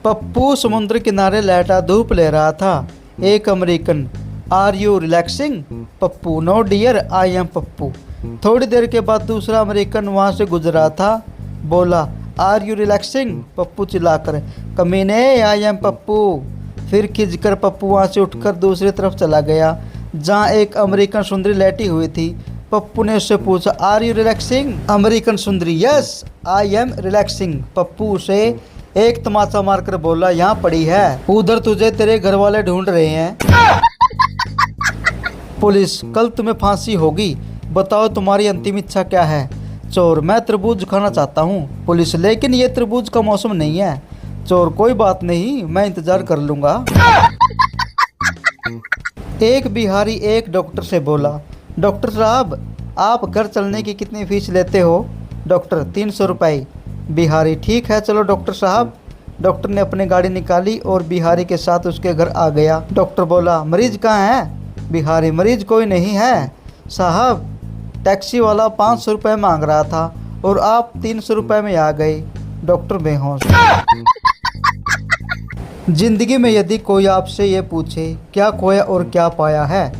पप्पू समुद्र किनारे लेटा धूप ले रहा था। एक American, are you relaxing? Pappu, no dear, I am Pappu. थोड़ी देर के बाद दूसरा अमेरिकन वहां से गुजरा था। बोला, आर यू रिलैक्सिंग? पप्पू चिल्लाकर, कमीने, आई एम पप्पू। फिर खिंचकर पप्पू वहां से उठकर दूसरी तरफ चला गया जहां एक अमेरिकन सुंदरी लेटी हुई थी। पप्पू ने उससे पूछा, are you relaxing? American Sundari, yes I am relaxing. Pappu उसे एक तमाचा मारकर बोला, यहाँ पड़ी है, उधर तुझे तेरे घर वाले ढूंढ रहे हैं। पुलिस, कल तुम्हें फांसी होगी, बताओ तुम्हारी अंतिम इच्छा क्या है? चोर, मैं तरबूज खाना चाहता हूँ। पुलिस, लेकिन ये तरबूज का मौसम नहीं है। चोर, कोई बात नहीं, मैं इंतजार कर लूँगा। एक बिहारी एक डॉक्टर से बोला, डॉक्टर साहब, आप घर चलने की कितनी फीस लेते हो? डॉक्टर, 300 रुपये। बिहारी, ठीक है, चलो डॉक्टर साहब। डॉक्टर ने अपनी गाड़ी निकाली और बिहारी के साथ उसके घर आ गया। डॉक्टर बोला, मरीज कहाँ है? बिहारी, मरीज कोई नहीं है साहब, टैक्सी वाला 500 रुपये मांग रहा था और आप 300 रुपये में आ गए। डॉक्टर बेहोश। जिंदगी में यदि कोई आपसे ये पूछे क्या खोया और क्या पाया है,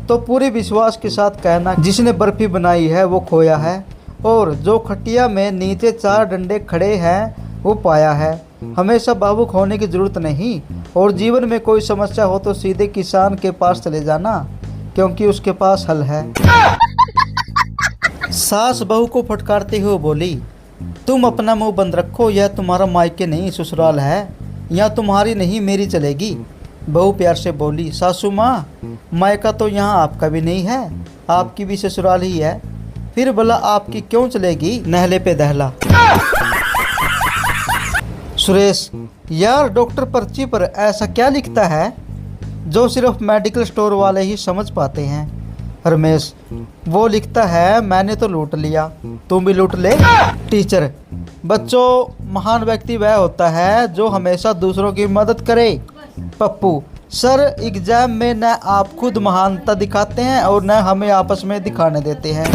तो पूरे विश्वास के साथ कहना, जिसने बर्फी बनाई है वो खोया है, और जो खटिया में नीचे 4 डंडे खड़े हैं वो पाया है। हमेशा भावुक होने की जरूरत नहीं, और जीवन में कोई समस्या हो तो सीधे किसान के पास चले जाना, क्योंकि उसके पास हल है। सास बहू को फटकारते हुए बोली, तुम अपना मुंह बंद रखो, यह तुम्हारा मायके नहीं ससुराल है, यहाँ तुम्हारी नहीं मेरी चलेगी। बहू प्यार से बोली, सासू माँ, मायका तो यहाँ आपका भी नहीं है, आपकी भी ससुराल ही है, फिर भला आपकी क्यों चलेगी? नहले पे दहला। सुरेश, यार डॉक्टर पर्ची पर ऐसा क्या लिखता है जो सिर्फ मेडिकल स्टोर वाले ही समझ पाते हैं? रमेश, वो लिखता है, मैंने तो लूट लिया, तुम भी लूट ले। टीचर, बच्चों, महान व्यक्ति वह होता है जो हमेशा दूसरों की मदद करे। पप्पू, सर एग्जाम में न आप खुद महानता दिखाते हैं और न हमें आपस में दिखाने देते हैं।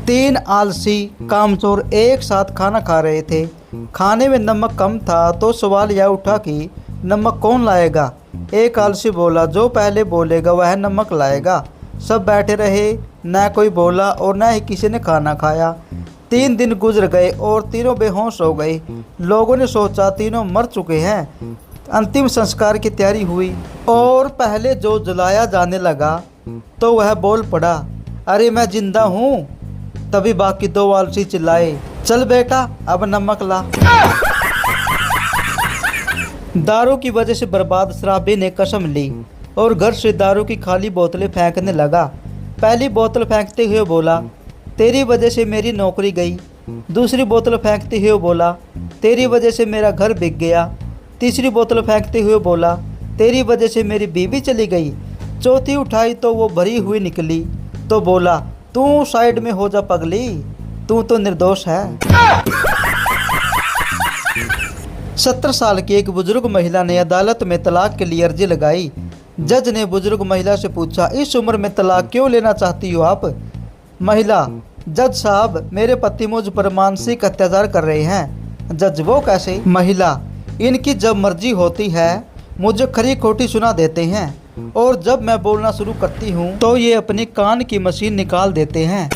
3 आलसी कामचोर एक साथ खाना खा रहे थे। खाने में नमक कम था तो सवाल यह उठा कि नमक कौन लाएगा? एक आलसी बोला, जो पहले बोलेगा वह नमक लाएगा। सब बैठे रहे, न कोई बोला और न ही किसी ने खाना खाया। 3 दिन गुजर गए और तीनों बेहोश हो गए। लोगों ने सोचा तीनों मर चुके हैं। अंतिम संस्कार की तैयारी हुई और पहले जो जलाया जाने लगा तो वह बोल पड़ा, अरे मैं जिंदा हूँ। तभी बाकी 2 आलसी चिल्लाए, चल बेटा अब नमक ला। दारू की वजह से बर्बाद शराबी ने कसम ली और घर से दारू की खाली बोतलें फेंकने लगा। पहली बोतल फेंकते हुए बोला, तेरी वजह से मेरी नौकरी गई। दूसरी बोतल फेंकते हुए बोला, तेरी वजह से मेरा घर बिक गया। तीसरी बोतल फेंकते हुए बोला, तेरी वजह से मेरी बीवी चली गई। चौथी उठाई तो वो भरी हुई निकली तो बोला, तू साइड में हो जा पगली, तू तो निर्दोष है। 70 साल की एक बुजुर्ग महिला ने अदालत में तलाक के लिए अर्जी लगाई। जज ने बुजुर्ग महिला से पूछा, इस उम्र में तलाक क्यों लेना चाहती हो आप? महिला, जज साहब, मेरे पति मुझ पर मानसिक अत्याचार कर रहे हैं। जज, वो कैसे? महिला, इनकी जब मर्जी होती है मुझे खरी खोटी सुना देते हैं, और जब मैं बोलना शुरू करती हूँ तो ये अपनी कान की मशीन निकाल देते हैं।